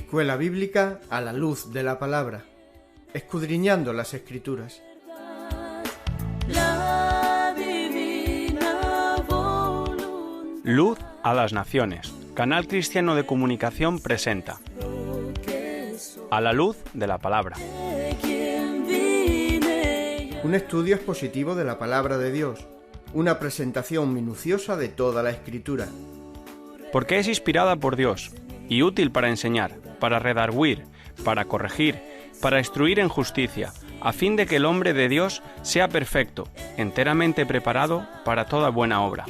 Escuela Bíblica a la luz de la palabra, escudriñando las Escrituras. Luz a las Naciones. Canal Cristiano de Comunicación presenta A la luz de la palabra. Un estudio expositivo de la palabra de Dios, una presentación minuciosa de toda la Escritura. Porque es inspirada por Dios y útil para enseñar, para redarguir, para corregir, para instruir en justicia, a fin de que el hombre de Dios sea perfecto, enteramente preparado para toda buena obra.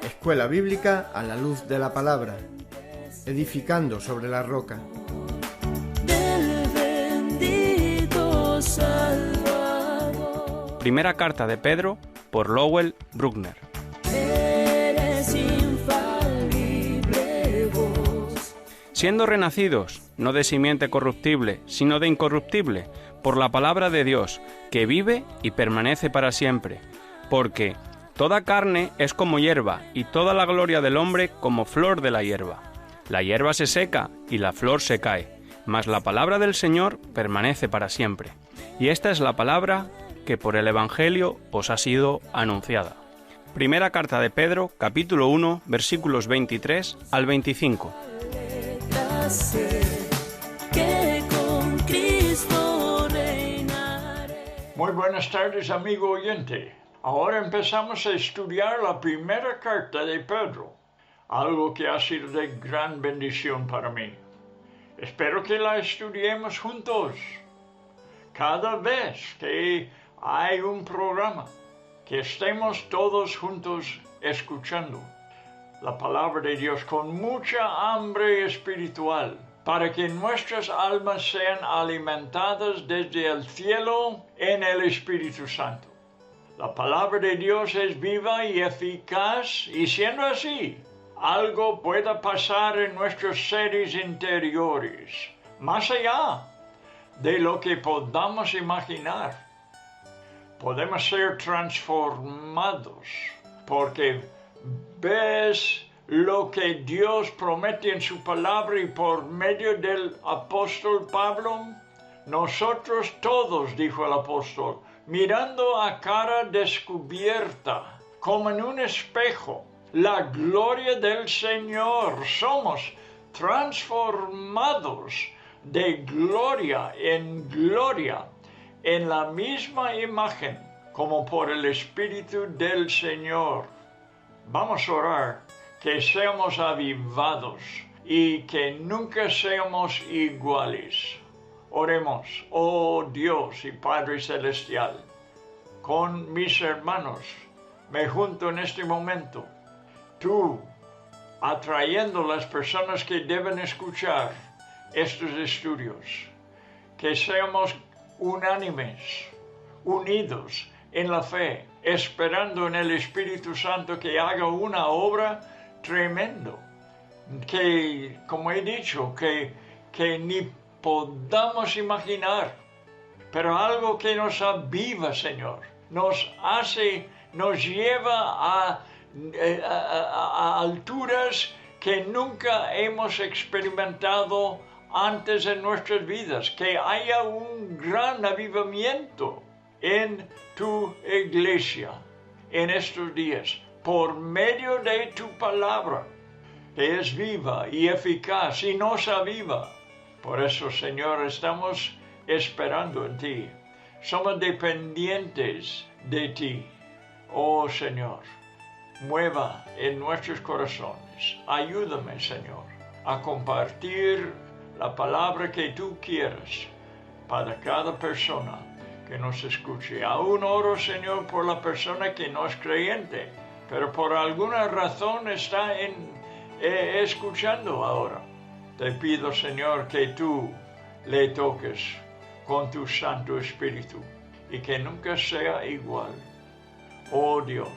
Escuela Bíblica a la luz de la palabra, edificando sobre la roca. Primera carta de Pedro por Lowell Bruckner. Siendo renacidos, no de simiente corruptible, sino de incorruptible, por la palabra de Dios, que vive y permanece para siempre. Porque toda carne es como hierba, y toda la gloria del hombre como flor de la hierba. La hierba se seca, y la flor se cae, mas la palabra del Señor permanece para siempre. Y esta es la palabra que por el Evangelio os ha sido anunciada. Primera carta de Pedro, capítulo 1, versículos 23 al 25. Muy buenas tardes, amigo oyente. Ahora empezamos a estudiar la primera carta de Pedro, algo que ha sido de gran bendición para mí. Espero que la estudiemos juntos. Cada vez que hay un programa, que estemos todos juntos escuchando la palabra de Dios con mucha hambre espiritual, para que nuestras almas sean alimentadas desde el cielo en el Espíritu Santo. La palabra de Dios es viva y eficaz, y siendo así, algo pueda pasar en nuestros seres interiores, más allá de lo que podamos imaginar. Podemos ser transformados porque ves lo que Dios promete en su palabra, y por medio del apóstol Pablo, nosotros todos, dijo el apóstol, mirando a cara descubierta, como en un espejo, la gloria del Señor, somos transformados de gloria, en la misma imagen, como por el Espíritu del Señor. Vamos a orar que seamos avivados y que nunca seamos iguales. Oremos, oh Dios y Padre Celestial, con mis hermanos me junto en este momento, tú atrayendo las personas que deben escuchar estos estudios, que seamos unánimes, unidos en la fe, esperando en el Espíritu Santo que haga una obra tremenda, que, como he dicho, que ni podamos imaginar, pero algo que nos aviva, Señor, nos lleva a alturas que nunca hemos experimentado antes en nuestras vidas, que haya un gran avivamiento en tu iglesia en estos días, por medio de tu palabra, que es viva y eficaz y nos aviva. Por eso, Señor, estamos esperando en ti. Somos dependientes de ti. Oh, Señor, mueva en nuestros corazones. Ayúdame, Señor, a compartir la palabra que tú quieras para cada persona que nos escuche. Aún oro, Señor, por la persona que no es creyente, pero por alguna razón está escuchando ahora. Te pido, Señor, que tú le toques con tu Santo Espíritu y que nunca sea igual. Oh Dios,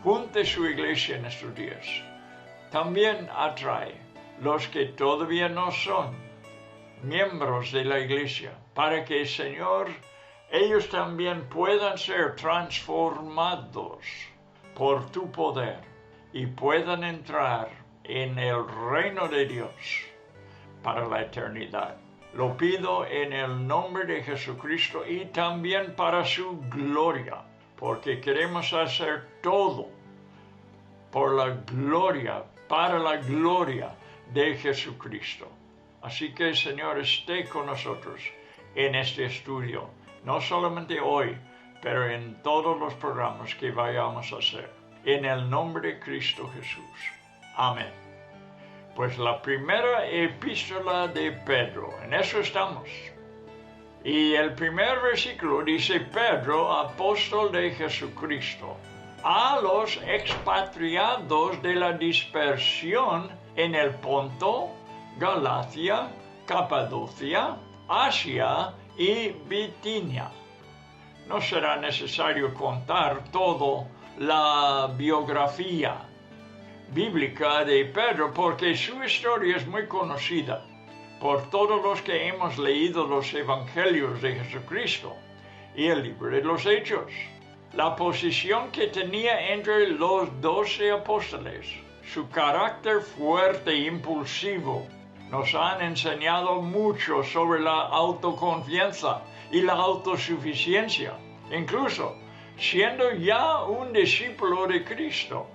junte su iglesia en estos días. También atrae los que todavía no son miembros de la iglesia, para que, Señor, ellos también puedan ser transformados por tu poder y puedan entrar en el reino de Dios para la eternidad. Lo pido en el nombre de Jesucristo y también para su gloria, porque queremos hacer todo por la gloria, para la gloria de Jesucristo. Así que, Señor, esté con nosotros en este estudio, no solamente hoy, pero en todos los programas que vayamos a hacer. En el nombre de Cristo Jesús. Amén. Pues la primera epístola de Pedro, en eso estamos. Y el primer versículo dice: Pedro, apóstol de Jesucristo, a los expatriados de la dispersión en el Ponto, Galacia, Capadocia, Asia y Bitinia. No será necesario contar toda la biografía bíblica de Pedro, porque su historia es muy conocida por todos los que hemos leído los evangelios de Jesucristo y el libro de los Hechos. La posición que tenía entre los 12 apóstoles, su carácter fuerte e impulsivo, nos han enseñado mucho sobre la autoconfianza y la autosuficiencia, incluso siendo ya un discípulo de Cristo.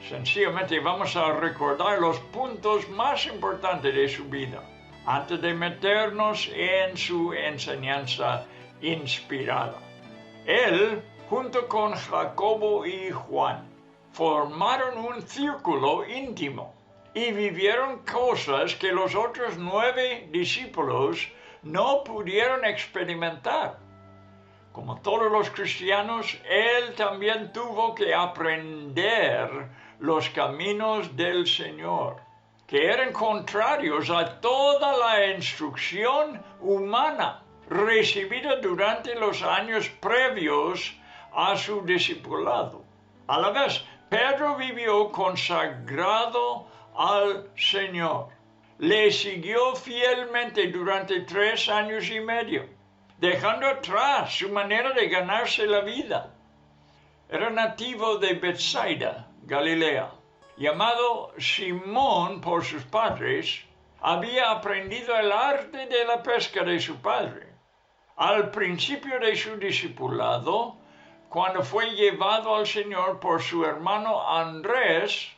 Sencillamente vamos a recordar los puntos más importantes de su vida antes de meternos en su enseñanza inspirada. Él, junto con Jacobo y Juan, formaron un círculo íntimo y vivieron cosas que los otros 9 discípulos no pudieron experimentar. Como todos los cristianos, él también tuvo que aprender los caminos del Señor, que eran contrarios a toda la instrucción humana recibida durante los años previos a su discipulado. A la vez, Pedro vivió consagrado al Señor. Le siguió fielmente durante 3 años y medio, dejando atrás su manera de ganarse la vida. Era nativo de Bethsaida, Galilea. Llamado Simón por sus padres, había aprendido el arte de la pesca de su padre. Al principio de su discipulado, cuando fue llevado al Señor por su hermano Andrés,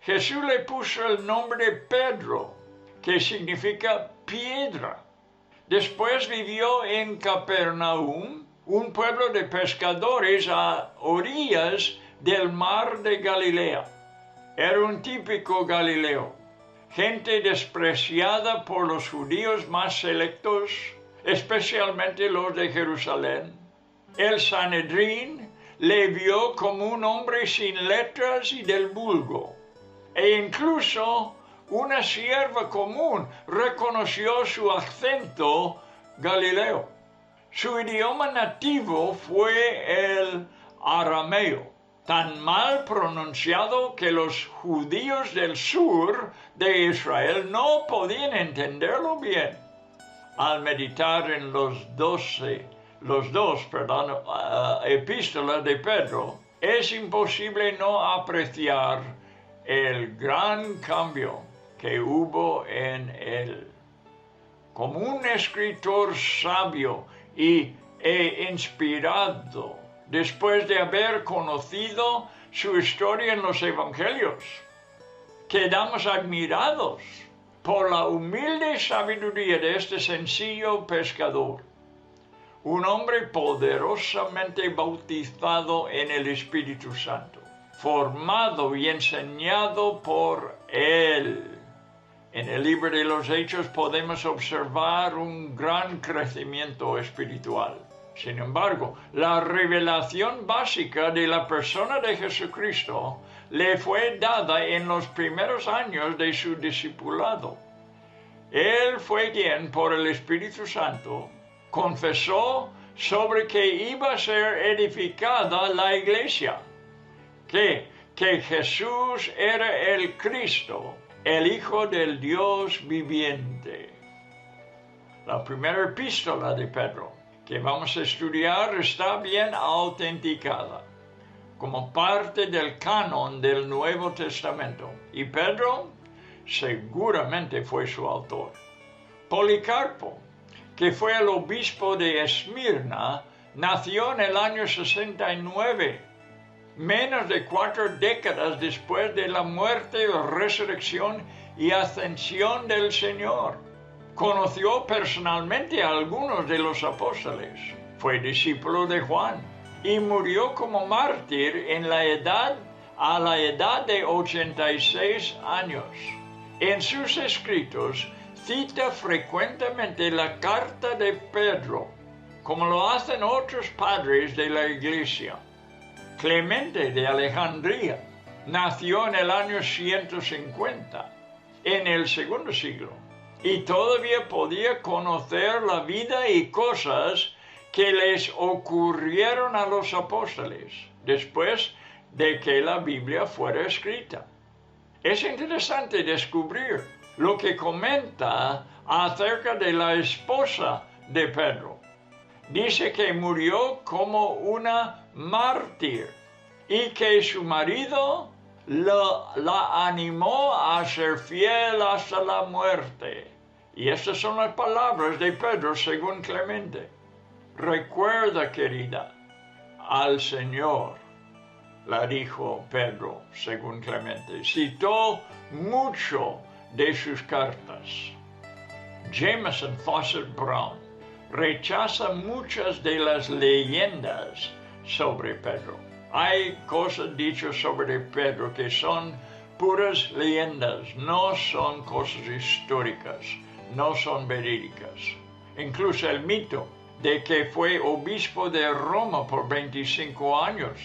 Jesús le puso el nombre de Pedro, que significa piedra. Después vivió en Capernaum, un pueblo de pescadores a orillas del mar de Galilea. Era un típico Galileo, gente despreciada por los judíos más selectos, especialmente los de Jerusalén. El Sanedrín le vio como un hombre sin letras y del vulgo, e incluso una sierva común reconoció su acento galileo. Su idioma nativo fue el arameo, tan mal pronunciado que los judíos del sur de Israel no podían entenderlo bien. Al meditar en los dos epístolas de Pedro, es imposible no apreciar el gran cambio que hubo en él. Como un escritor sabio e inspirado, después de haber conocido su historia en los evangelios, quedamos admirados por la humilde sabiduría de este sencillo pescador, un hombre poderosamente bautizado en el Espíritu Santo, formado y enseñado por él. En el libro de los Hechos podemos observar un gran crecimiento espiritual. Sin embargo, la revelación básica de la persona de Jesucristo le fue dada en los primeros años de su discipulado. Él fue quien, por el Espíritu Santo, confesó sobre que iba a ser edificada la iglesia, que Jesús era el Cristo, el Hijo del Dios viviente. La primera epístola de Pedro que vamos a estudiar está bien autenticada, como parte del canon del Nuevo Testamento, y Pedro seguramente fue su autor. Policarpo, que fue el obispo de Esmirna, nació en el año 69, menos de 4 décadas después de la muerte, resurrección y ascensión del Señor. Conoció personalmente a algunos de los apóstoles, fue discípulo de Juan y murió como mártir a la edad de 86 años. En sus escritos cita frecuentemente la carta de Pedro, como lo hacen otros padres de la Iglesia. Clemente de Alejandría nació en el año 150, en el segundo siglo, y todavía podía conocer la vida y cosas que les ocurrieron a los apóstoles después de que la Biblia fuera escrita. Es interesante descubrir lo que comenta acerca de la esposa de Pedro. Dice que murió como una mártir y que su marido la animó a ser fiel hasta la muerte. Y estas son las palabras de Pedro según Clemente. Recuerda, querida, al Señor, la dijo Pedro según Clemente. Citó mucho de sus cartas. Jameson Fawcett Brown rechaza muchas de las leyendas sobre Pedro. Hay cosas dichas sobre Pedro que son puras leyendas, no son cosas históricas, no son verídicas. Incluso el mito de que fue obispo de Roma por 25 años.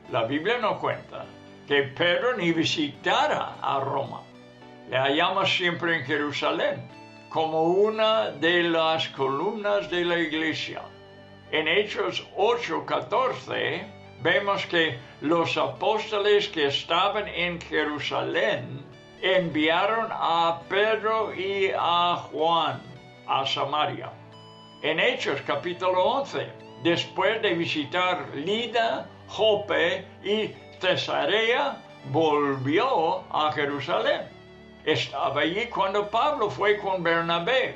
La Biblia no cuenta que Pedro ni visitara a Roma. Le hallamos siempre en Jerusalén, como una de las columnas de la iglesia. En Hechos 8:14 vemos que los apóstoles que estaban en Jerusalén enviaron a Pedro y a Juan a Samaria. En Hechos capítulo 11, después de visitar Lida, Jope y Cesarea, volvió a Jerusalén. Estaba allí cuando Pablo fue con Bernabé,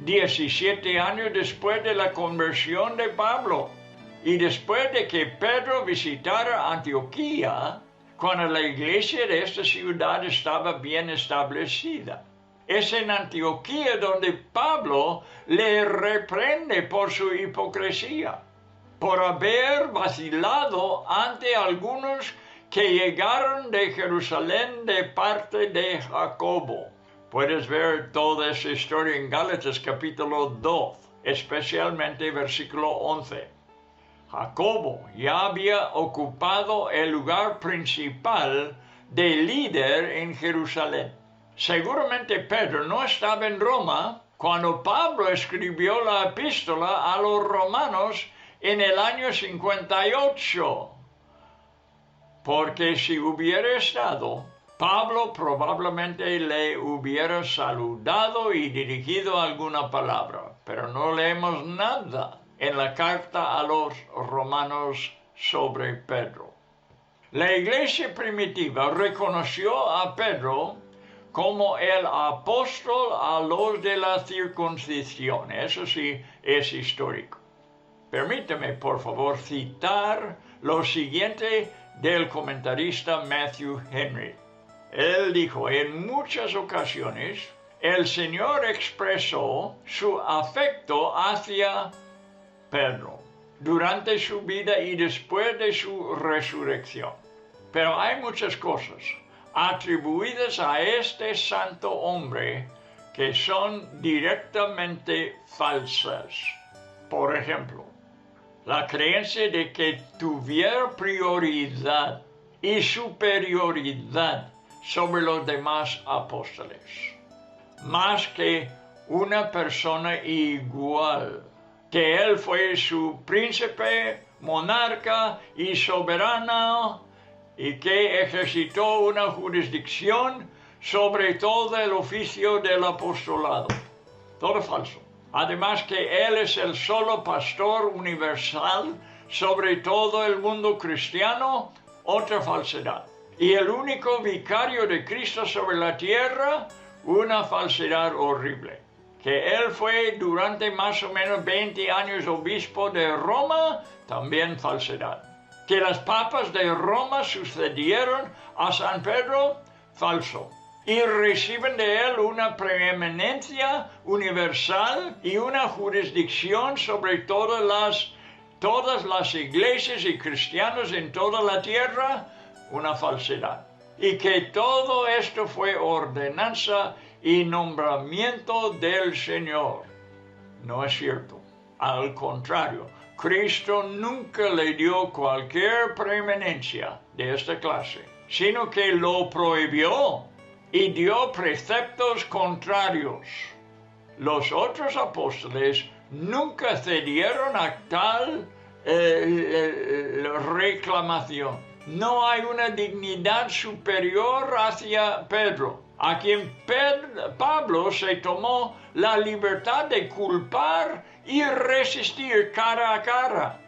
17 años después de la conversión de Pablo, y después de que Pedro visitara Antioquía, cuando la iglesia de esta ciudad estaba bien establecida. Es en Antioquía donde Pablo le reprende por su hipocresía, por haber vacilado ante algunos que llegaron de Jerusalén de parte de Jacobo. Puedes ver toda esa historia en Gálatas capítulo 2, especialmente versículo 11. Jacobo ya había ocupado el lugar principal de líder en Jerusalén. Seguramente Pedro no estaba en Roma cuando Pablo escribió la epístola a los romanos en el año 58. Porque si hubiera estado, Pablo probablemente le hubiera saludado y dirigido alguna palabra, pero no leemos nada en la carta a los romanos sobre Pedro. La iglesia primitiva reconoció a Pedro como el apóstol a los de la circuncisión. Eso sí es histórico. Permítame, por favor, citar lo siguiente del comentarista Matthew Henry. Él dijo, en muchas ocasiones, el Señor expresó su afecto hacia Pedro durante su vida y después de su resurrección. Pero hay muchas cosas atribuidas a este santo hombre que son directamente falsas. Por ejemplo, la creencia de que tuviera prioridad y superioridad sobre los demás apóstoles, más que una persona igual, que él fue su príncipe, monarca y soberano, y que ejercitó una jurisdicción sobre todo el oficio del apostolado. Todo falso. Además que él es el solo pastor universal sobre todo el mundo cristiano, otra falsedad. Y el único vicario de Cristo sobre la tierra, una falsedad horrible. Que él fue durante más o menos 20 años obispo de Roma, también falsedad. Que las papas de Roma sucedieron a San Pedro, falso. Y reciben de él una preeminencia universal y una jurisdicción sobre todas las iglesias y cristianos en toda la tierra, una falsedad. Y que todo esto fue ordenanza y nombramiento del Señor. No es cierto. Al contrario, Cristo nunca le dio cualquier preeminencia de esta clase, sino que lo prohibió y dio preceptos contrarios. Los otros apóstoles nunca cedieron a tal reclamación. No hay una dignidad superior hacia Pedro, a quien Pablo se tomó la libertad de culpar y resistir cara a cara,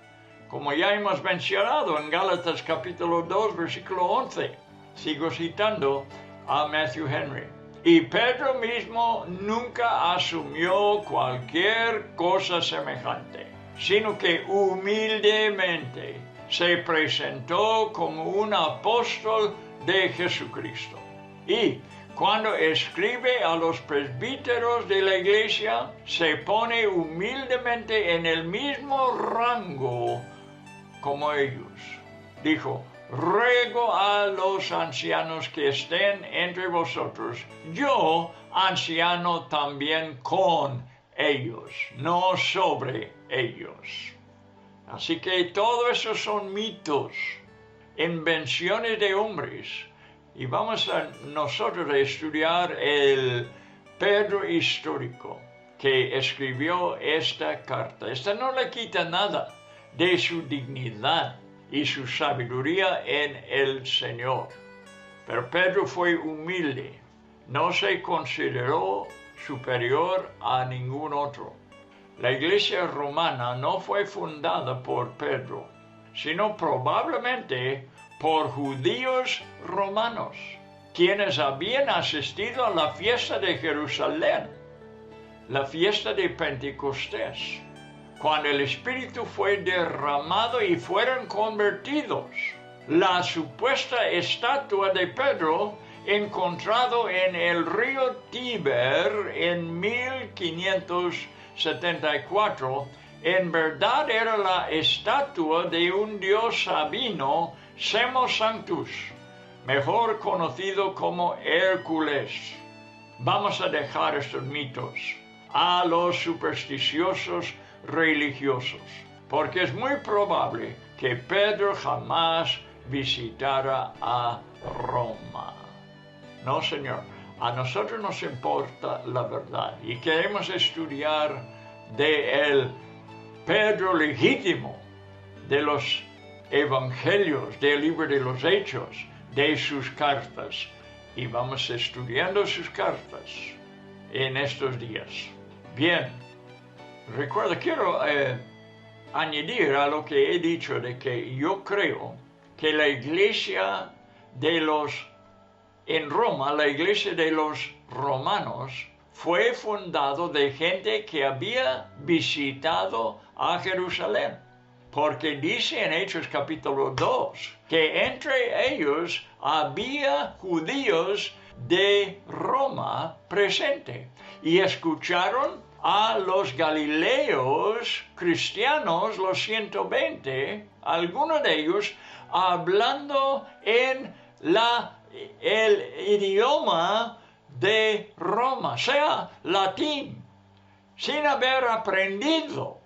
como ya hemos mencionado en Gálatas capítulo 2, versículo 11. Sigo citando a Matthew Henry. Y Pedro mismo nunca asumió cualquier cosa semejante, sino que humildemente se presentó como un apóstol de Jesucristo. Y cuando escribe a los presbíteros de la iglesia, se pone humildemente en el mismo rango como ellos. Dijo: ruego a los ancianos que estén entre vosotros, yo, anciano, también con ellos, no sobre ellos. Así que todo eso son mitos, invenciones de hombres. Y vamos a nosotros a estudiar el Pedro histórico que escribió esta carta. Esta no le quita nada de su dignidad y su sabiduría en el Señor. Pero Pedro fue humilde, no se consideró superior a ningún otro. La iglesia romana no fue fundada por Pedro, sino probablemente por judíos romanos, quienes habían asistido a la fiesta de Jerusalén, la fiesta de Pentecostés, cuando el Espíritu fue derramado y fueron convertidos. La supuesta estatua de Pedro, encontrado en el río Tíber en 1574, en verdad era la estatua de un dios sabino, Semos Sanctus, mejor conocido como Hércules. Vamos a dejar estos mitos a los supersticiosos religiosos, porque es muy probable que Pedro jamás visitara a Roma. No, Señor, a nosotros nos importa la verdad y queremos estudiar de el Pedro legítimo, de los evangelios, del libro de los Hechos, de sus cartas. Y vamos estudiando sus cartas en estos días. Bien, recuerda, quiero añadir a lo que he dicho de que yo creo que la iglesia en Roma, la iglesia de los romanos, fue fundado de gente que había visitado a Jerusalén. Porque dice en Hechos capítulo 2 que entre ellos había judíos de Roma presente y escucharon a los galileos cristianos, los 120, algunos de ellos hablando en el idioma de Roma, sea latín, sin haber aprendido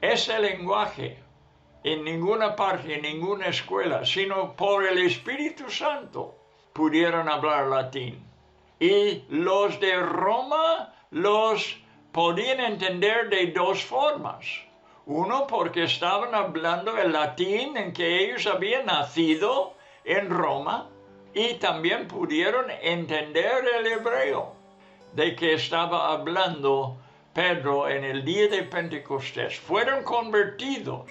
ese lenguaje en ninguna parte, en ninguna escuela, sino por el Espíritu Santo pudieron hablar latín. Y los de Roma los podían entender de dos formas. Uno, porque estaban hablando el latín en que ellos habían nacido en Roma, y también pudieron entender el hebreo de que estaba hablando Pedro en el día de Pentecostés. Fueron convertidos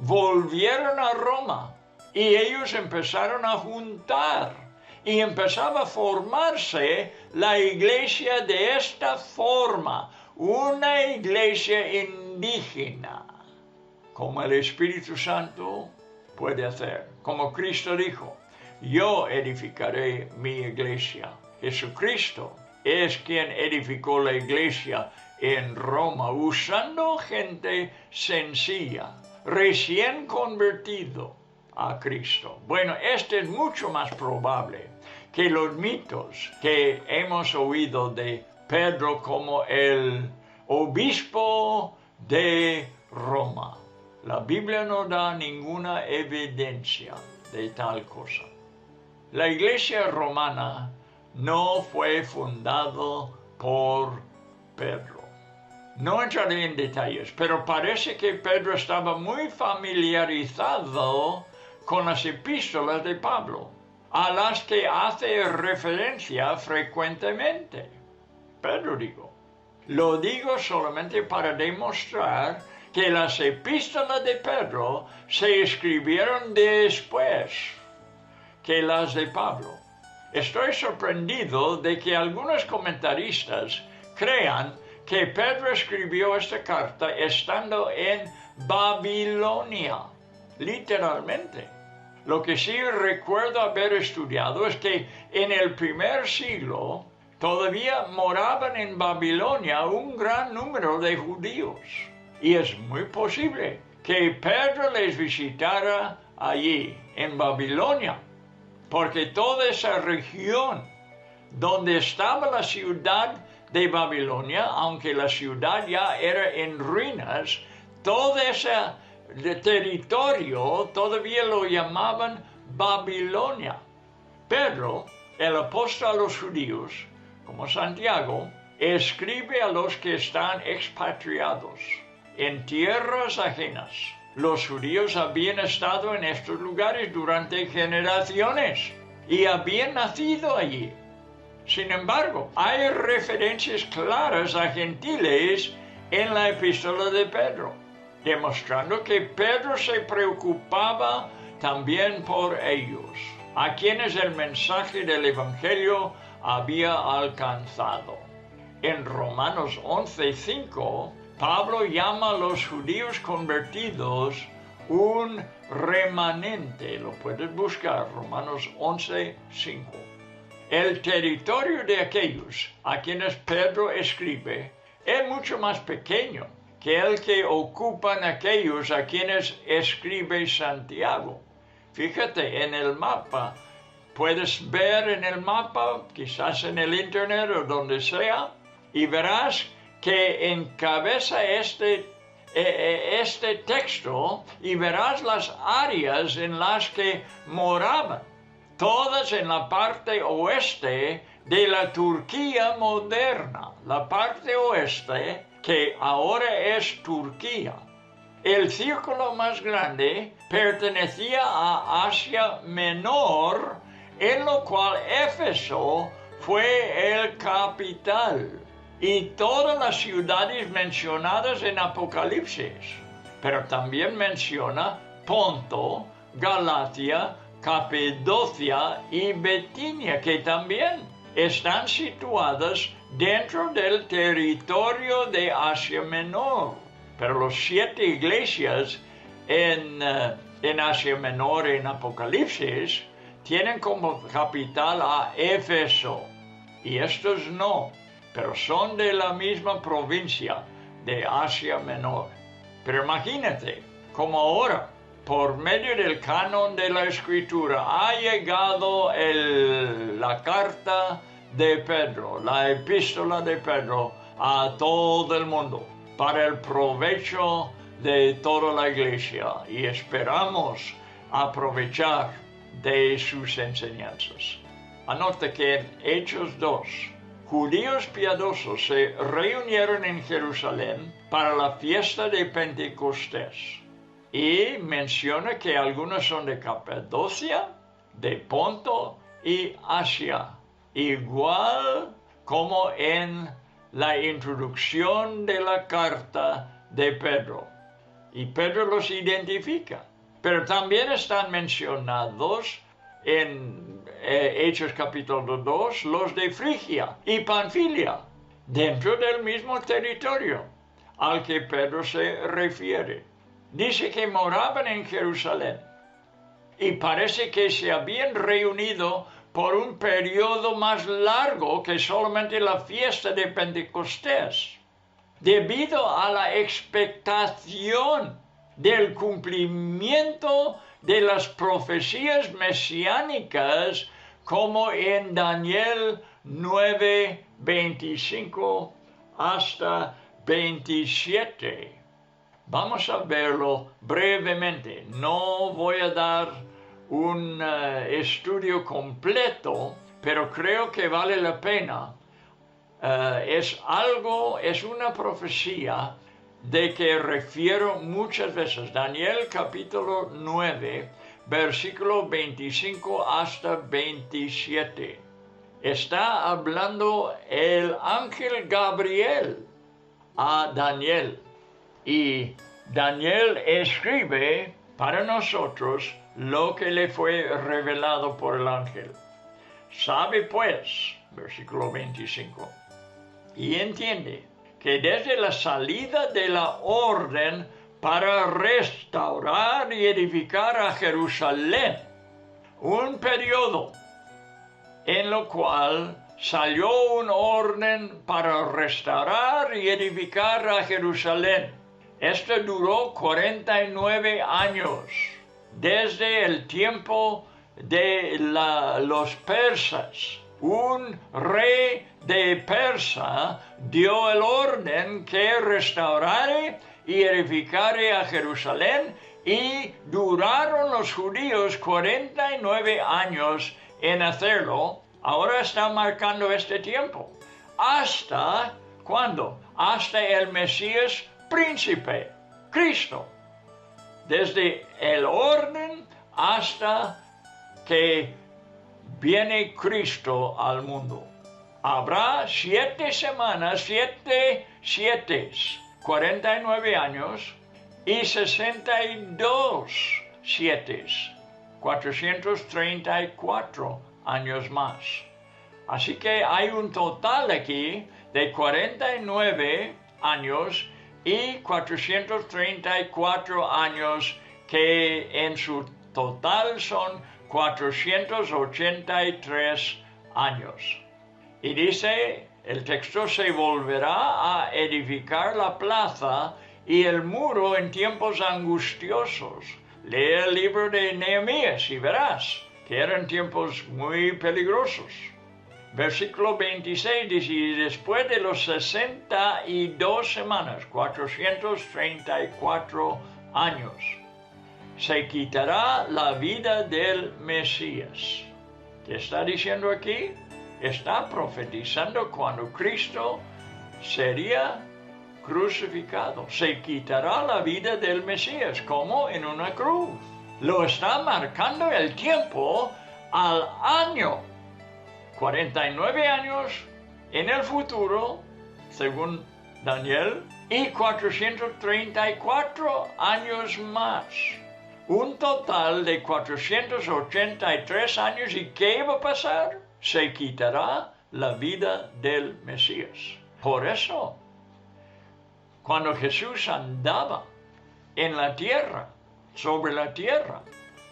volvieron a Roma y ellos empezaron a juntar y empezaba a formarse la iglesia de esta forma, una iglesia indígena, como el Espíritu Santo puede hacer. Como Cristo dijo, yo edificaré mi iglesia. Jesucristo es quien edificó la iglesia en Roma, usando gente sencilla, recién convertido a Cristo. Bueno, este es mucho más probable que los mitos que hemos oído de Pedro como el obispo de Roma. La Biblia no da ninguna evidencia de tal cosa. La iglesia romana no fue fundado por Pedro. No entraré en detalles, pero parece que Pedro estaba muy familiarizado con las epístolas de Pablo, a las que hace referencia frecuentemente. Pedro digo, lo digo solamente para demostrar que las epístolas de Pedro se escribieron después que las de Pablo. Estoy sorprendido de que algunos comentaristas crean que Pedro escribió esta carta estando en Babilonia, literalmente. Lo que sí recuerdo haber estudiado es que en el primer siglo todavía moraban en Babilonia un gran número de judíos. Y es muy posible que Pedro les visitara allí, en Babilonia, porque toda esa región donde estaba la ciudad de Babilonia, aunque la ciudad ya era en ruinas, todo ese territorio todavía lo llamaban Babilonia. Pedro, el apóstol a los judíos, como Santiago, escribe a los que están expatriados en tierras ajenas. Los judíos habían estado en estos lugares durante generaciones y habían nacido allí. Sin embargo, hay referencias claras a gentiles en la epístola de Pedro, demostrando que Pedro se preocupaba también por ellos, a quienes el mensaje del Evangelio había alcanzado. En Romanos 11:5, Pablo llama a los judíos convertidos un remanente. Lo puedes buscar, Romanos 11:5. El territorio de aquellos a quienes Pedro escribe es mucho más pequeño que el que ocupan aquellos a quienes escribe Santiago. Fíjate en el mapa. Puedes ver en el mapa, quizás en el internet o donde sea, y verás que encabeza este texto y verás las áreas en las que moraban, todas en la parte oeste de la Turquía moderna, la parte oeste que ahora es Turquía. El círculo más grande pertenecía a Asia Menor, en lo cual Éfeso fue el capital, y todas las ciudades mencionadas en Apocalipsis, pero también menciona Ponto, Galacia, Capadocia y Bitinia, que también están situadas dentro del territorio de Asia Menor. Pero los 7 iglesias en Asia Menor en Apocalipsis tienen como capital a Éfeso, y estos no, pero son de la misma provincia de Asia Menor. Pero imagínate, como ahora, por medio del canon de la Escritura, ha llegado la carta de Pedro, la epístola de Pedro, a todo el mundo, para el provecho de toda la iglesia, y esperamos aprovechar de sus enseñanzas. Anota que en Hechos 2, judíos piadosos se reunieron en Jerusalén para la fiesta de Pentecostés, y menciona que algunos son de Capadocia, de Ponto y Asia, igual como en la introducción de la carta de Pedro. y Pedro los identifica. Pero también están mencionados en Hechos capítulo 2 los de Frigia y Panfilia, dentro del mismo territorio al que Pedro se refiere. Dice que moraban en Jerusalén y parece que se habían reunido por un periodo más largo que solamente la fiesta de Pentecostés, debido a la expectación del cumplimiento de las profecías mesiánicas, como en Daniel 9, 25 hasta 27. Vamos a verlo brevemente. No voy a dar un estudio completo, pero creo que vale la pena. Es una profecía de que refiero muchas veces. Daniel capítulo 9, versículo 25 hasta 27. Está hablando el ángel Gabriel a Daniel. Y Daniel escribe para nosotros lo que le fue revelado por el ángel. Sabe pues, versículo 25, y entiende que desde la salida de la orden para restaurar y edificar a Jerusalén, un periodo en lo cual salió un orden para restaurar y edificar a Jerusalén. Esto duró 49 años, desde el tiempo de los persas. Un rey de Persia dio el orden que restaurare y edificare a Jerusalén, y duraron los judíos 49 años en hacerlo. Ahora está marcando este tiempo. ¿Hasta cuándo? Hasta el Mesías príncipe, Cristo. Desde el orden hasta que viene Cristo al mundo. Habrá 7 semanas, 49 años, y 62 7, 434 años más. Así que hay un total aquí de 49 años y 434 años, que en su total son 483 años. Y dice, el texto, se volverá a edificar la plaza y el muro en tiempos angustiosos. Lee el libro de Nehemías y verás que eran tiempos muy peligrosos. Versículo 26 dice, y después de los 62 semanas, 434 años, se quitará la vida del Mesías. ¿Qué está diciendo aquí? Está profetizando cuando Cristo sería crucificado. Se quitará la vida del Mesías, como en una cruz. Lo está marcando el tiempo al año. 49 años en el futuro, según Daniel, y 434 años más. Un total de 483 años. ¿Y qué va a pasar? Se quitará la vida del Mesías. Por eso, cuando Jesús andaba en la tierra, sobre la tierra,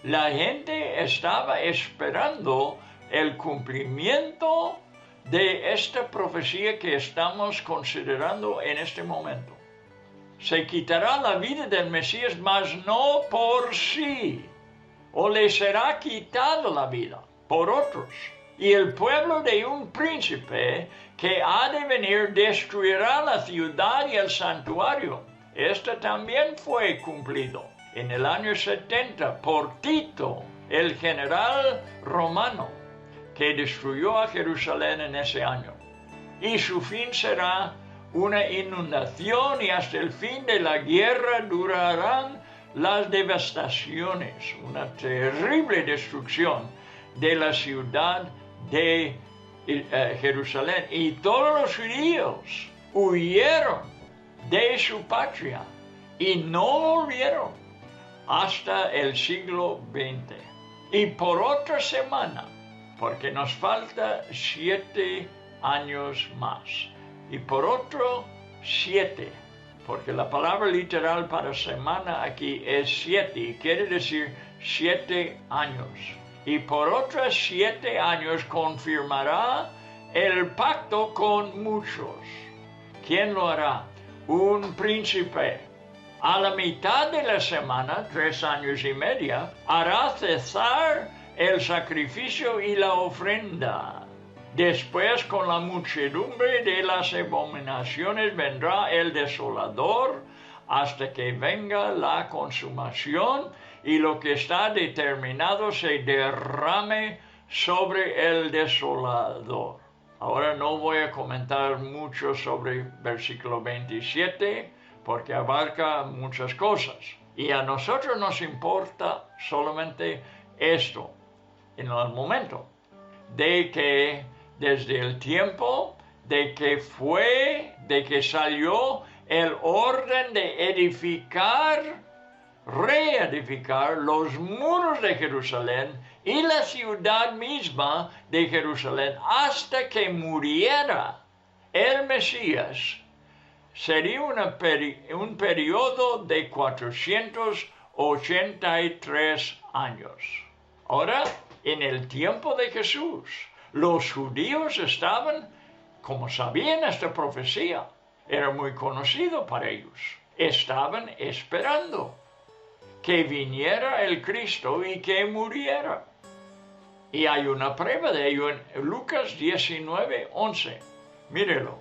la gente estaba esperando el cumplimiento de esta profecía que estamos considerando en este momento. Se quitará la vida del Mesías, mas no por sí, o le será quitada la vida por otros. Y el pueblo de un príncipe que ha de venir destruirá la ciudad y el santuario. Esto también fue cumplido en el año 70 por Tito, el general romano, que destruyó a Jerusalén en ese año. Y su fin será una inundación, y hasta el fin de la guerra durarán las devastaciones, una terrible destrucción de la ciudad de Jerusalén. Y todos los judíos huyeron de su patria y no volvieron hasta el siglo XX. Y por otra semana, porque nos falta 7 años más, y por otro 7, porque la palabra literal para semana aquí es 7, y quiere decir 7 años. Y por otros 7 años confirmará el pacto con muchos. ¿Quién lo hará? Un príncipe. A la mitad de la semana, 3 años y medio, hará cesar el sacrificio y la ofrenda. Después, con la muchedumbre de las abominaciones, vendrá el desolador hasta que venga la consumación y lo que está determinado se derrame sobre el desolador. Ahora no voy a comentar mucho sobre versículo 27 porque abarca muchas cosas. Y a nosotros nos importa solamente esto, en el momento, de que desde el tiempo de que salió el orden de reedificar los muros de Jerusalén y la ciudad misma de Jerusalén hasta que muriera el Mesías, sería un periodo de 483 años. Ahora, en el tiempo de Jesús, los judíos estaban, como sabían esta profecía, era muy conocido para ellos, estaban esperando que viniera el Cristo y que muriera. Y hay una prueba de ello en Lucas 19:11. Mírelo.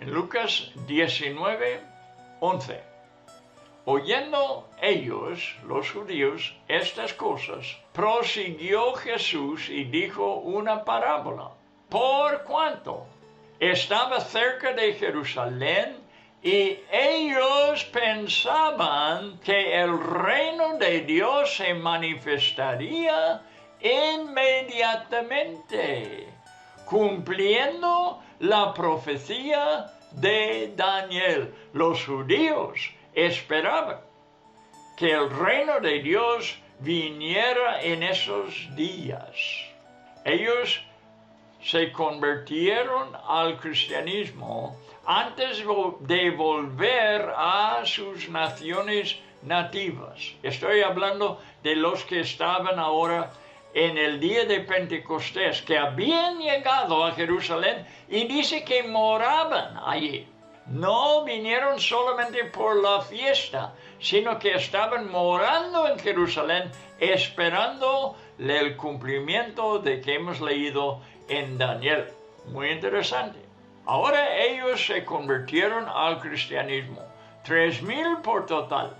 En Lucas 19:11. Oyendo ellos, los judíos, estas cosas, prosiguió Jesús y dijo una parábola. Por cuanto estaba cerca de Jerusalén y ellos pensaban que el reino de Dios se manifestaría inmediatamente, cumpliendo la profecía de Daniel. Los judíos esperaban que el reino de Dios viniera en esos días. Ellos se convirtieron al cristianismo antes de volver a sus naciones nativas. Estoy hablando de los que estaban ahora en el día de Pentecostés, que habían llegado a Jerusalén y dice que moraban allí. No vinieron solamente por la fiesta, sino que estaban morando en Jerusalén, esperando el cumplimiento de que hemos leído en Daniel. Muy interesante. Ahora ellos se convirtieron al cristianismo, 3,000 por total.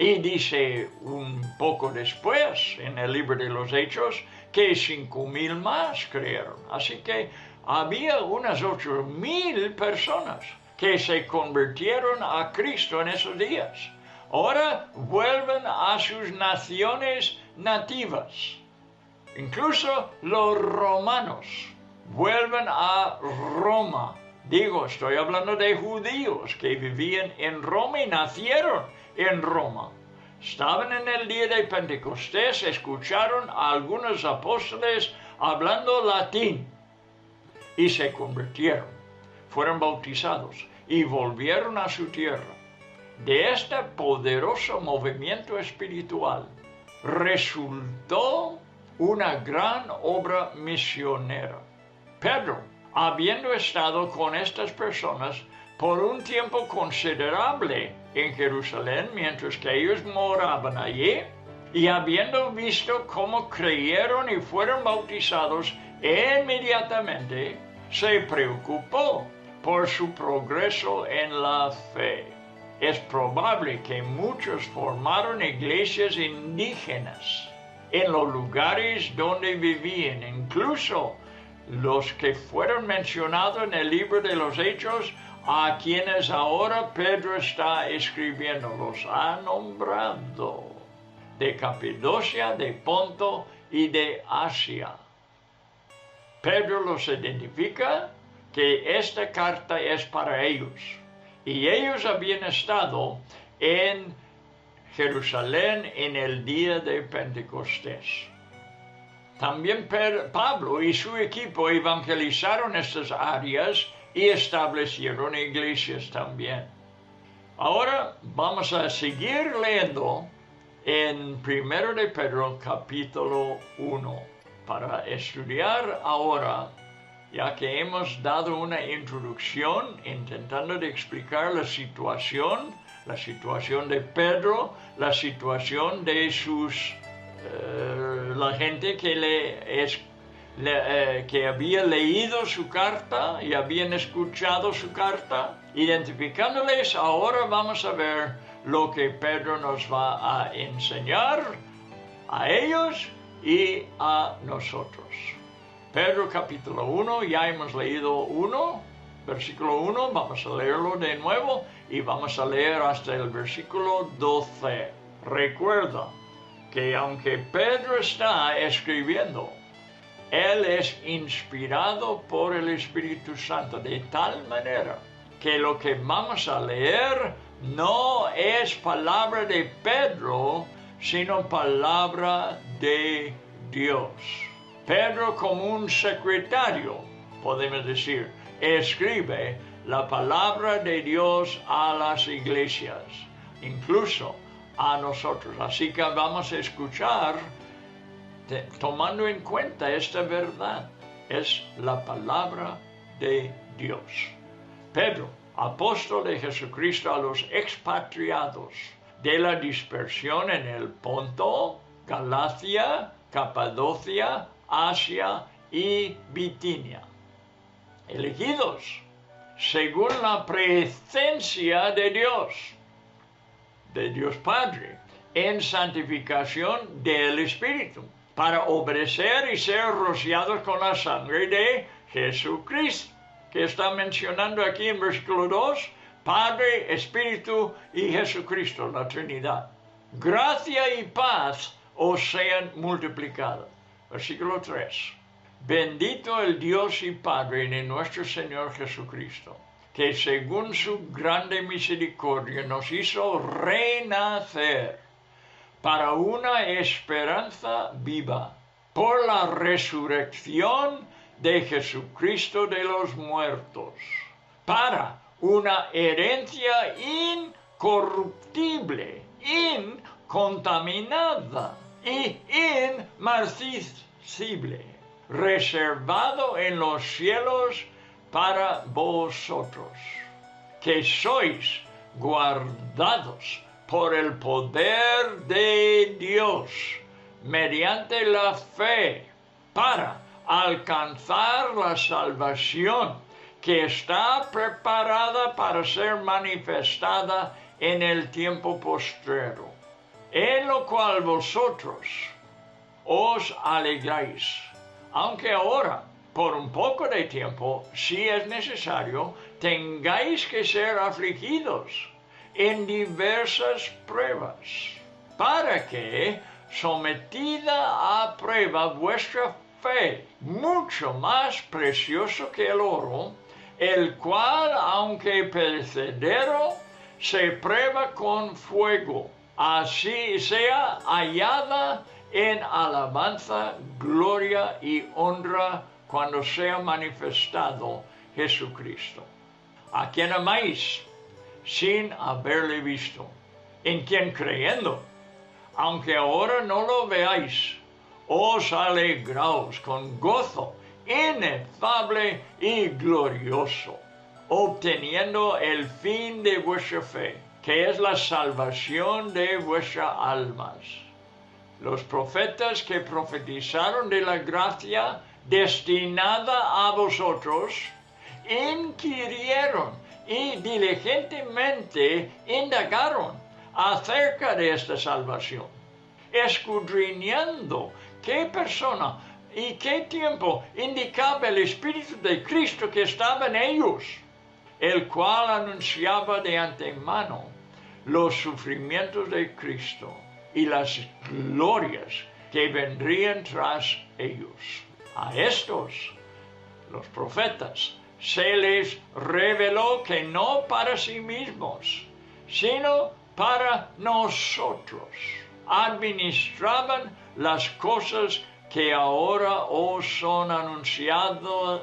Y dice un poco después, en el libro de los Hechos, que 5,000 más creyeron. Así que había unas 8,000 personas que se convirtieron a Cristo en esos días. Ahora vuelven a sus naciones nativas. Incluso los romanos vuelven a Roma. Estoy hablando de judíos que vivían en Roma y nacieron en Roma. Estaban en el día de Pentecostés, escucharon a algunos apóstoles hablando latín y se convirtieron. Fueron bautizados y volvieron a su tierra. De este poderoso movimiento espiritual resultó una gran obra misionera. Pedro, habiendo estado con estas personas por un tiempo considerable en Jerusalén, mientras que ellos moraban allí, y habiendo visto cómo creyeron y fueron bautizados inmediatamente, se preocupó por su progreso en la fe. Es probable que muchos formaron iglesias indígenas en los lugares donde vivían, incluso los que fueron mencionados en el libro de los Hechos, a quienes ahora Pedro está escribiendo, los ha nombrado, de Capadocia, de Ponto y de Asia. Pedro los identifica que esta carta es para ellos, y ellos habían estado en Jerusalén en el día de Pentecostés. También Pablo y su equipo evangelizaron estas áreas y establecieron iglesias también. Ahora vamos a seguir leyendo en 1 de Pedro capítulo 1 para estudiar ahora, ya que hemos dado una introducción intentando de explicar la situación de Pedro, la situación de la gente que había leído su carta y habían escuchado su carta. Identificándoles, ahora vamos a ver lo que Pedro nos va a enseñar a ellos y a nosotros. Pedro capítulo 1, ya hemos leído versículo 1, vamos a leerlo de nuevo y vamos a leer hasta el versículo 12. Recuerda que aunque Pedro está escribiendo, él es inspirado por el Espíritu Santo de tal manera que lo que vamos a leer no es palabra de Pedro, sino palabra de Dios. Pedro, como un secretario, podemos decir, escribe la palabra de Dios a las iglesias, incluso a nosotros. Así que vamos a escuchar, tomando en cuenta esta verdad, es la palabra de Dios. Pedro, apóstol de Jesucristo a los expatriados de la dispersión en el Ponto, Galacia, Capadocia, Asia y Bitinia, elegidos según la presencia de Dios Padre, en santificación del Espíritu, para obedecer y ser rociados con la sangre de Jesucristo, que está mencionando aquí en versículo 2, Padre, Espíritu y Jesucristo, la Trinidad. Gracia y paz os sean multiplicadas. Versículo 3. Bendito el Dios y Padre de nuestro Señor Jesucristo, que según su grande misericordia nos hizo renacer para una esperanza viva, por la resurrección de Jesucristo de los muertos, para una herencia incorruptible, incontaminada y inmarcesible, reservado en los cielos para vosotros, que sois guardados por el poder de Dios, mediante la fe, para alcanzar la salvación que está preparada para ser manifestada en el tiempo postrero, en lo cual vosotros os alegráis, aunque ahora, por un poco de tiempo, si es necesario, tengáis que ser afligidos en diversas pruebas, para que, sometida a prueba vuestra fe, mucho más precioso que el oro, el cual, aunque perecedero, se prueba con fuego, así sea hallada en alabanza, gloria y honra cuando sea manifestado Jesucristo, a quien amáis sin haberle visto, en quien creyendo, aunque ahora no lo veáis, os alegraos con gozo inefable y glorioso, obteniendo el fin de vuestra fe, que es la salvación de vuestras almas. Los profetas que profetizaron de la gracia destinada a vosotros, inquirieron y diligentemente indagaron acerca de esta salvación, escudriñando qué persona y qué tiempo indicaba el Espíritu de Cristo que estaba en ellos, el cual anunciaba de antemano los sufrimientos de Cristo y las glorias que vendrían tras ellos. A estos, los profetas, se les reveló que no para sí mismos, sino para nosotros. Administraban las cosas que ahora os son anunciadas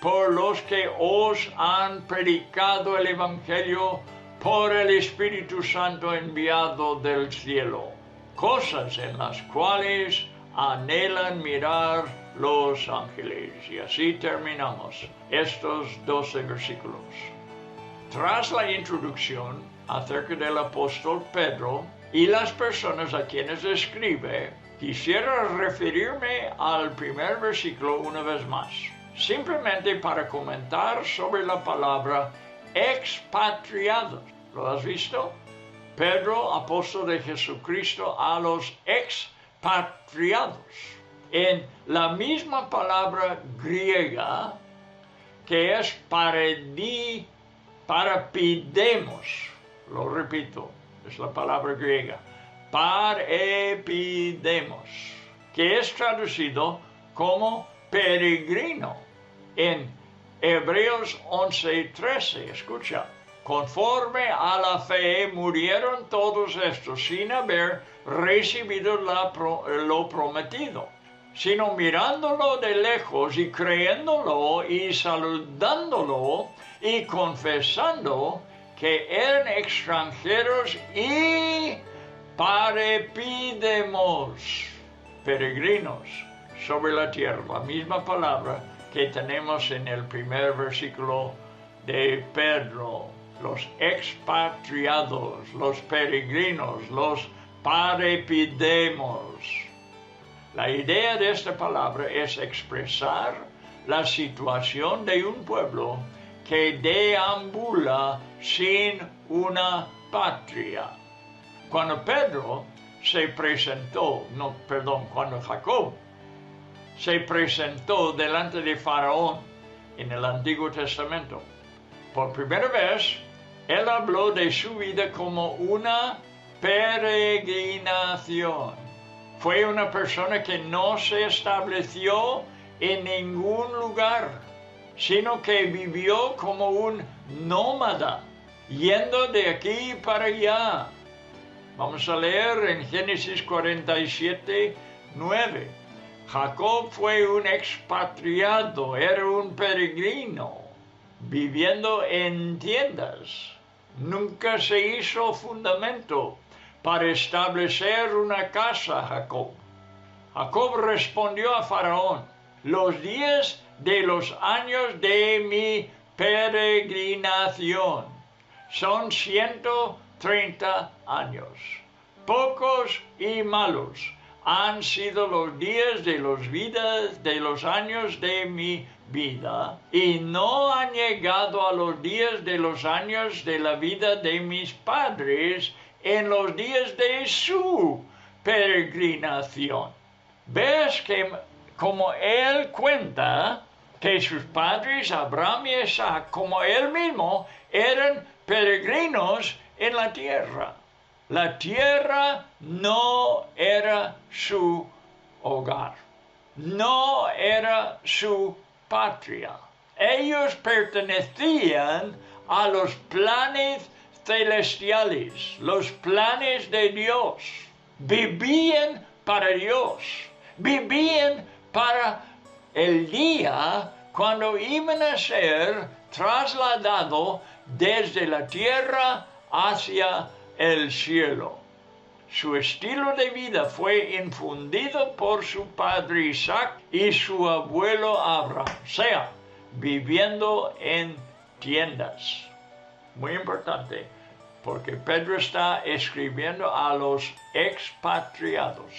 por los que os han predicado el Evangelio por el Espíritu Santo enviado del cielo, cosas en las cuales anhelan mirar los ángeles. Y así terminamos estos 12 versículos. Tras la introducción acerca del apóstol Pedro y las personas a quienes escribe, quisiera referirme al primer versículo una vez más, simplemente para comentar sobre la palabra expatriados. ¿Lo has visto? Pedro, apóstol de Jesucristo, a los expatriados. En la misma palabra griega que es parapidemos, lo repito, es la palabra griega, parepidemos, que es traducido como peregrino. En Hebreos 11:13, escucha, conforme a la fe murieron todos estos sin haber recibido lo prometido, sino mirándolo de lejos y creyéndolo y saludándolo y confesando que eran extranjeros y parepidemos, peregrinos sobre la tierra, la misma palabra que tenemos en el primer versículo de Pedro, los expatriados, los peregrinos, los parepidemos. La idea de esta palabra es expresar la situación de un pueblo que deambula sin una patria. Cuando Jacob se presentó delante de Faraón en el Antiguo Testamento, por primera vez, él habló de su vida como una peregrinación. Fue una persona que no se estableció en ningún lugar, sino que vivió como un nómada, yendo de aquí para allá. Vamos a leer en Génesis 47:9. Jacob fue un expatriado, era un peregrino, viviendo en tiendas. Nunca se hizo fundamento para establecer una casa, Jacob. Jacob respondió a Faraón: los días de los años de mi peregrinación son 130 años. Pocos y malos han sido los días de los años de mi vida, y no han llegado a los días de los años de la vida de mis padres en los días de su peregrinación. ¿Ves que como él cuenta que sus padres, Abraham y Isaac, como él mismo, eran peregrinos en la tierra? La tierra no era su hogar, no era su patria. Ellos pertenecían a los planes celestiales, los planes de Dios. Vivían para Dios, vivían para el día cuando iban a ser trasladados desde la tierra hacia el cielo. Su estilo de vida fue infundido por su padre Isaac y su abuelo Abraham, o sea, viviendo en tiendas. Muy importante, porque Pedro está escribiendo a los expatriados.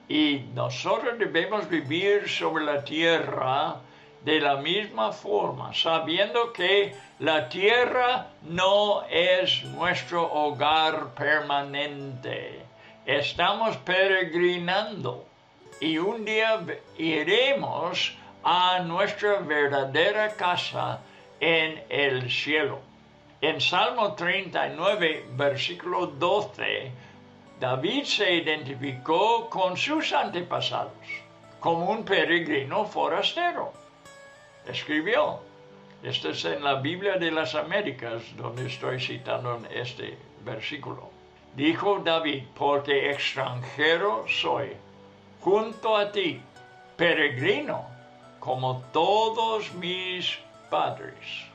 Y nosotros debemos vivir sobre la tierra de la misma forma, sabiendo que la tierra no es nuestro hogar permanente. Estamos peregrinando y un día iremos a nuestra verdadera casa en el cielo. En Salmo 39, versículo 12, David se identificó con sus antepasados como un peregrino forastero. Escribió: Esto es en la Biblia de las Américas, donde estoy citando este versículo. Dijo David, porque extranjero soy, junto a ti, peregrino, como todos mis padres.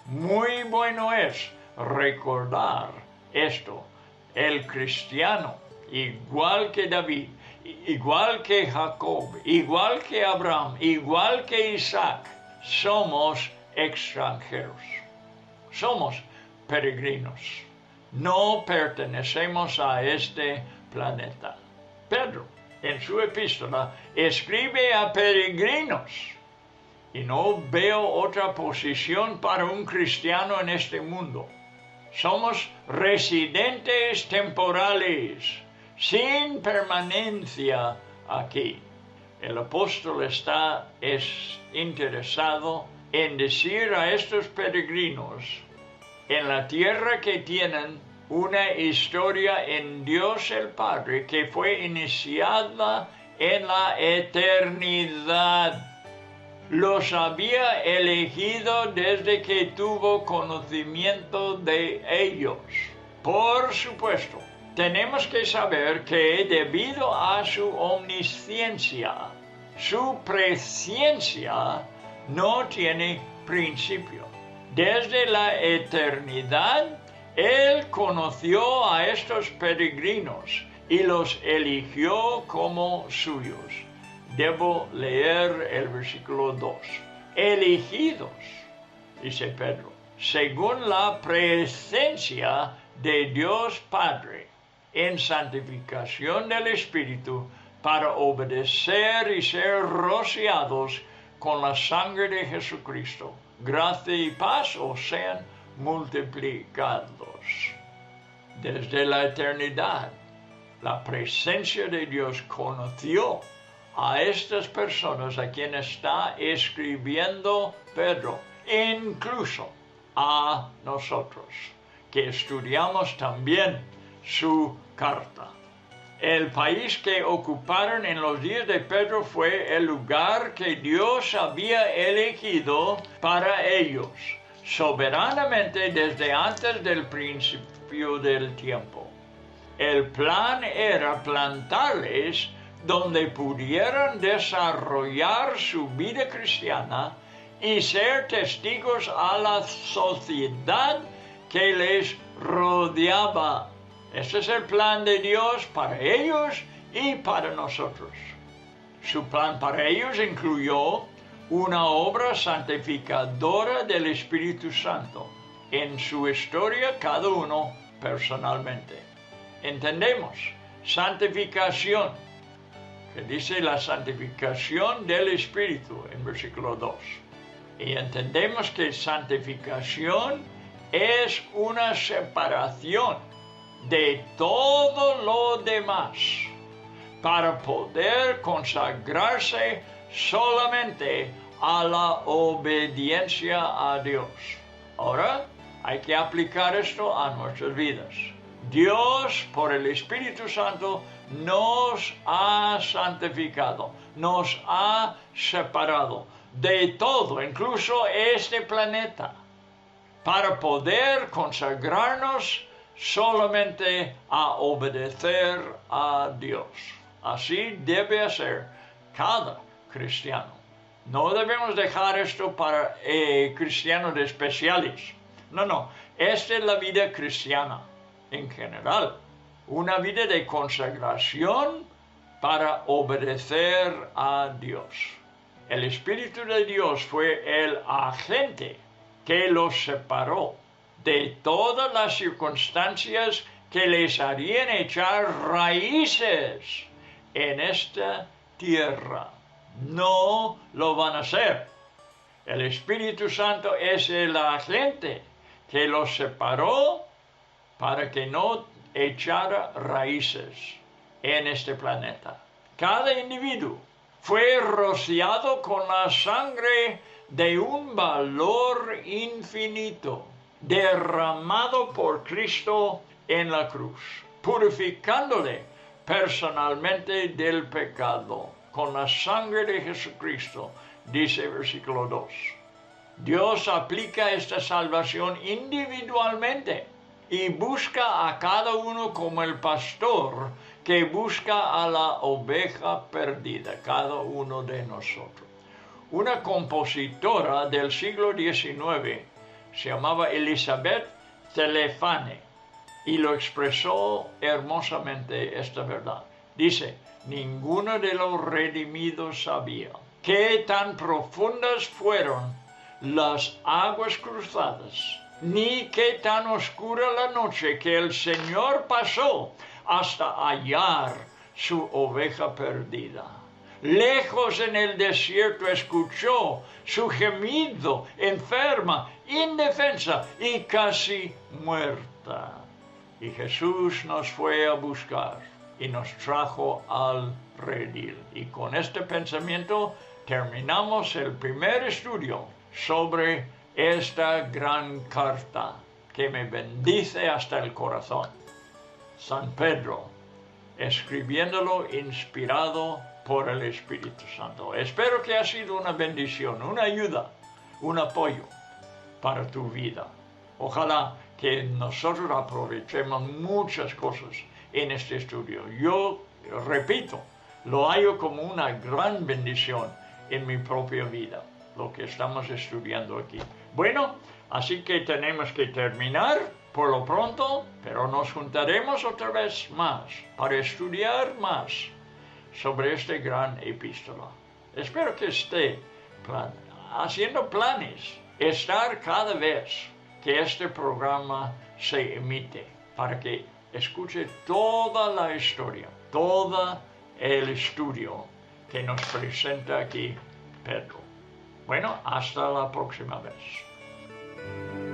Muy bueno es recordar esto. El cristiano, igual que David, igual que Jacob, igual que Abraham, igual que Isaac, somos extranjeros. Somos peregrinos. No pertenecemos a este planeta. Pedro, en su epístola, escribe a peregrinos. Y no veo otra posición para un cristiano en este mundo. Somos residentes temporales, sin permanencia aquí. El apóstol está interesado en decir a estos peregrinos en la tierra que tienen una historia en Dios el Padre que fue iniciada en la eternidad. Los había elegido desde que tuvo conocimiento de ellos. Por supuesto, tenemos que saber que debido a su omnisciencia, su presciencia no tiene principio. Desde la eternidad, Él conoció a estos peregrinos y los eligió como suyos. Debo leer el versículo 2. Elegidos, dice Pedro, según la presencia de Dios Padre, en santificación del Espíritu, para obedecer y ser rociados con la sangre de Jesucristo. Gracia y paz os sean multiplicados. Desde la eternidad, la presencia de Dios conoció a estas personas a quien está escribiendo Pedro, incluso a nosotros, que estudiamos también su carta. El país que ocuparon en los días de Pedro fue el lugar que Dios había elegido para ellos, soberanamente desde antes del principio del tiempo. El plan era plantarles donde pudieran desarrollar su vida cristiana y ser testigos a la sociedad que les rodeaba. Este es el plan de Dios para ellos y para nosotros. Su plan para ellos incluyó una obra santificadora del Espíritu Santo en su historia, cada uno personalmente. Entendemos, santificación, que dice la santificación del Espíritu en versículo 2. Y entendemos que santificación es una separación de todo lo demás para poder consagrarse solamente a la obediencia a Dios. Ahora hay que aplicar esto a nuestras vidas. Dios, por el Espíritu Santo, nos ha santificado, nos ha separado de todo, incluso este planeta, para poder consagrarnos solamente a obedecer a Dios. Así debe ser cada cristiano. No debemos dejar esto para cristianos especiales. No, esta es la vida cristiana en general. Una vida de consagración para obedecer a Dios. El Espíritu de Dios fue el agente que los separó de todas las circunstancias que les harían echar raíces en esta tierra. No lo van a hacer. El Espíritu Santo es el agente que los separó para que no echara raíces en este planeta. Cada individuo fue rociado con la sangre de un valor infinito, derramado por Cristo en la cruz, purificándole personalmente del pecado, con la sangre de Jesucristo, dice versículo 2. Dios aplica esta salvación individualmente y busca a cada uno como el pastor que busca a la oveja perdida, cada uno de nosotros. Una compositora del siglo XIX se llamaba Elizabeth Telefane y lo expresó hermosamente esta verdad. Dice, ninguno de los redimidos sabía qué tan profundas fueron las aguas cruzadas, ni qué tan oscura la noche que el Señor pasó hasta hallar su oveja perdida. Lejos en el desierto escuchó su gemido, enferma, indefensa y casi muerta. Y Jesús nos fue a buscar y nos trajo al redil. Y con este pensamiento terminamos el primer estudio sobre esta gran carta que me bendice hasta el corazón. San Pedro, escribiéndolo inspirado por el Espíritu Santo. Espero que ha sido una bendición, una ayuda, un apoyo para tu vida. Ojalá que nosotros aprovechemos muchas cosas en este estudio. Yo repito, lo hallo como una gran bendición en mi propia vida, lo que estamos estudiando aquí. Bueno, así que tenemos que terminar por lo pronto, pero nos juntaremos otra vez más para estudiar más sobre este gran epístola. Espero que esté haciendo planes, estar cada vez que este programa se emite, para que escuche toda la historia, todo el estudio que nos presenta aquí Pedro. Bueno, hasta la próxima vez.